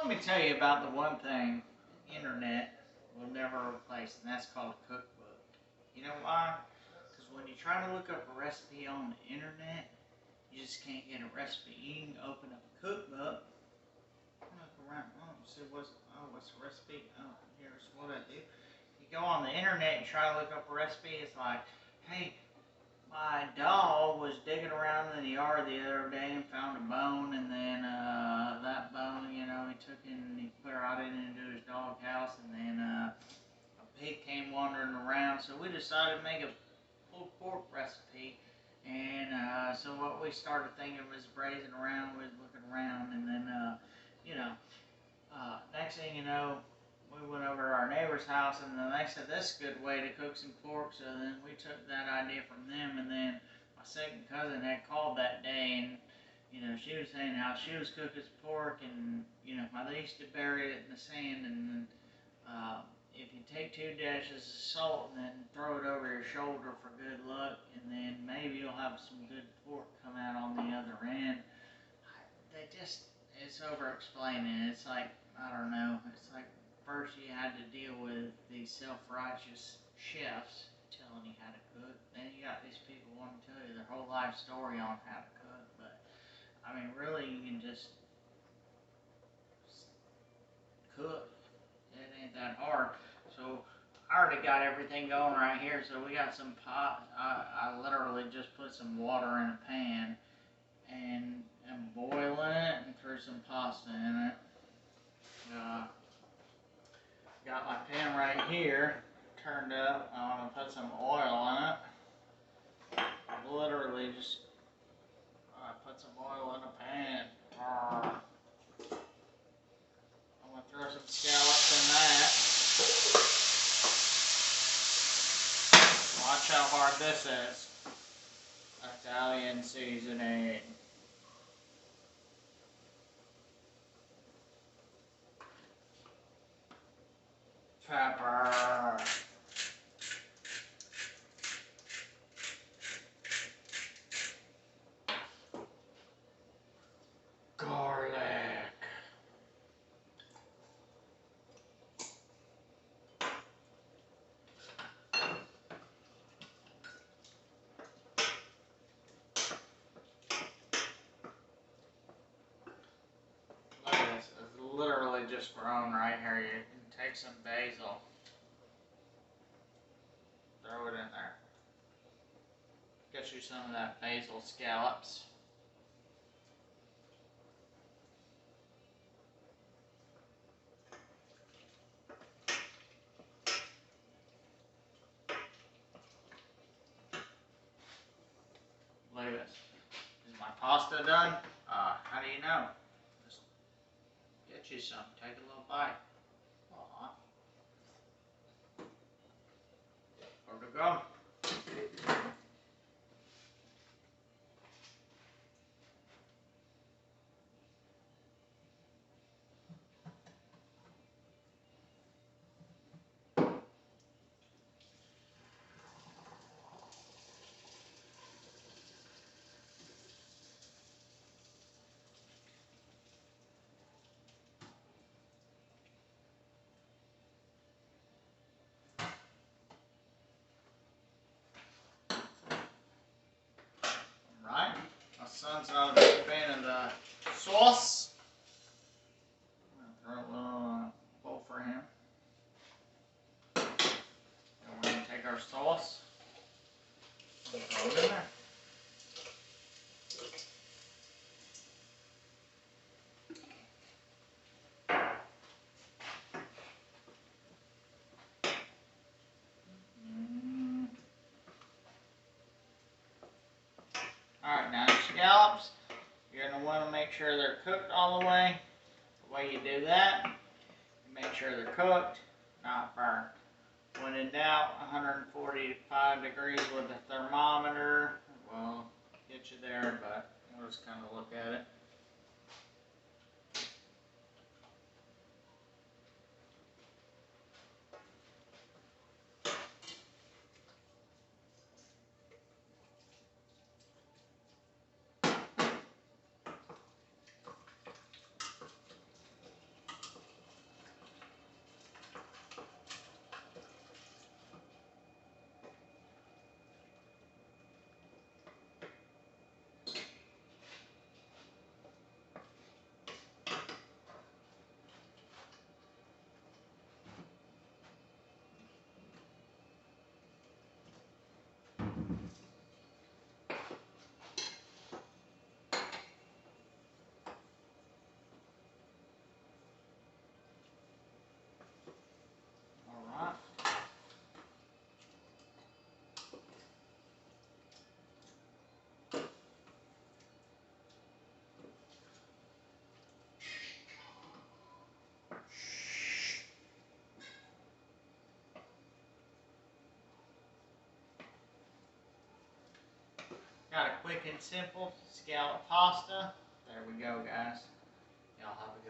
Let me tell you about the one thing the internet will never replace, and that's called a cookbook. You know why? Because when you try to look up a recipe on the internet, you just can't get a recipe. You can open up a cookbook, look around, see what's the recipe? Oh, here's what I do. You go on the internet and try to look up a recipe. It's like, hey, my dog was digging around in the yard the other day and found a bone, and then that bone, he took it and he put it out into his dog house, and then a pig came wandering around. So we decided to make a pulled pork recipe, and so what we started thinking was braising around, was looking around, and then next thing you know, we went over to our neighbor's house, and then they said, "This is a good way to cook some pork." So then we took that idea from them, and then my second cousin had called that day, and she was saying how she was cooking pork, and how they used to bury it in the sand, and if you take 2 dashes of salt and then throw it over your shoulder for good luck, and then maybe you'll have some good pork come out on the other end. It's over explaining. It's like, I don't know, it's like first you had to deal with these self-righteous chefs telling you how to cook. Then you got these people wanting to tell you their whole life story on how to cook. But, I mean, really, you can just cook. It ain't that hard. So, I already got everything going right here. So, we got some pot. I literally just put some water in a pan and boiling it and threw some pasta in it. Got my pan right here turned up. I want to put some oil in it. Literally just put some oil in a pan. I'm going to throw some scallops in that. Watch how hard this is. Italian seasoning. Pepper. Garlic. Look at this. It's literally just grown right here. You can take some basil. Throw it in there. Get you some of that basil scallops. Look at this. Is my pasta done? How do you know? Just get you some. Take a little bite. Aww. Where to go? Right? My son's not a big fan of the sauce. I'm going to throw a little bowl for him. And we're going to take our sauce and throw it in there. Alright, now the scallops, you're going to want to make sure they're cooked all the way. The way you do that, you make sure they're cooked, not burnt. When in doubt, 145 degrees with the thermometer will get you there, but we'll just kind of look at it. Got a quick and simple scallop pasta. There we go, guys. Y'all have a good